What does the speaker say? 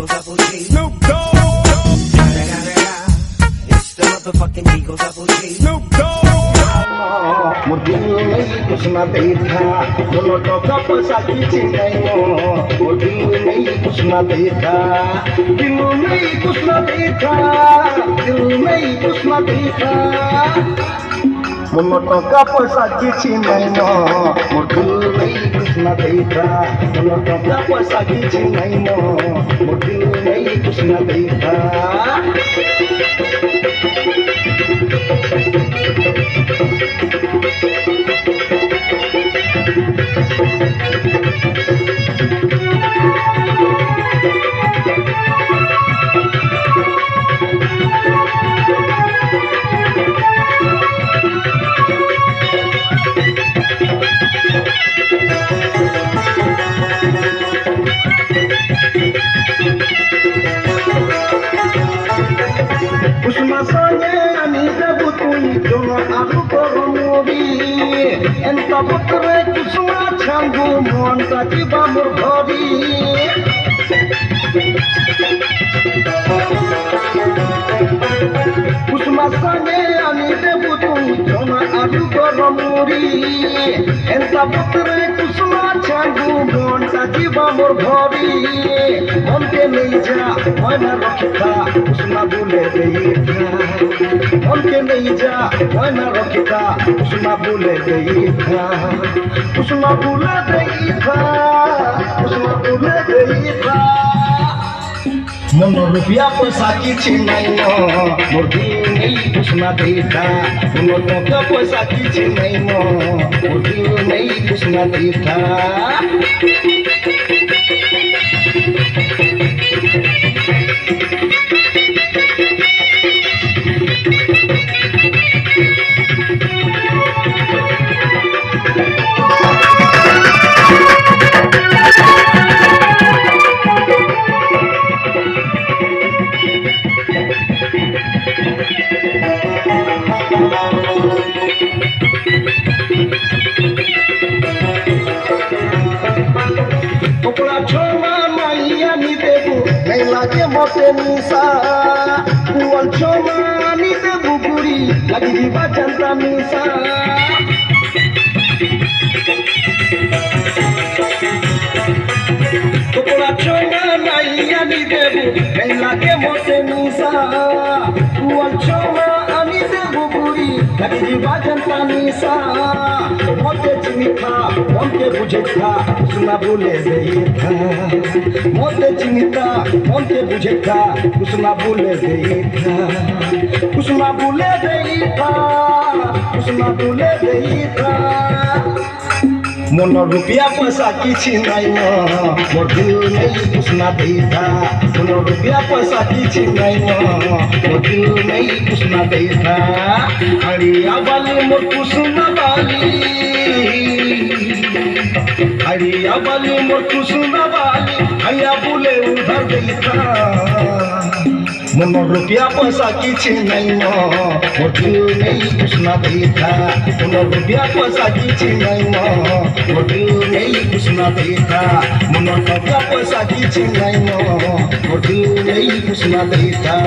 Eagle Double G. Snoop Dogg. It's the motherfucking Eagle Double G. Snoop Dogg. Mungkin ini kusna beta, kalau toka pesaki cintamu. Mungkin ini kusna beta, dilu ini kusna beta, dilu ini kusna beta. Kalau toka pesaki cintamu, mungkin ini kusna beta, kalau toka pesaki cintamu. Mungkin ini kusna beta. Masanya ani dabutui dona aku koromobi enta putre kusuma changu mon tati bamur bhori Masanya ani dabutui dona aku koromori enta putre kusuma changu mon tati bamur bhori Monte नहीं जा मन रखता उसना भूले गई था Monte नहीं जा मन रखता उसना भूले गई था उसना भूले गई था उसना भूले गई था Mono rupiah pesaki cintaino murti नहीं उसना देखा mono toka pesaki cintaino murti नहीं उसना देखा Lagi mote misa, buat cuma ni tebuguri, lagi dibaca misa. Kepala cuma naya ni tebu, lagi mote misa, buat cuma ni tebuguri, lagi dibaca misa. Mote cinta, mote bujeta, usna bule deita. Mote cinta, mote bujeta, usna bule deita. Usna bule deita, usna bule deita. Mono rupiah pesaki cintaino, modul नहीं usna deita. Mono rupiah pesaki cintaino, modul नहीं usna deita. Hari awali mot usna bali. Hari awali mot usna bali. Haya bule udhar deita. Mono rupiah pesaki cintaino, modul नहीं usna deita. Mono rupiah pesaki cintaino, modul नहीं usna deita. Mono toka pesaki cintaino, modul नहीं usna deita.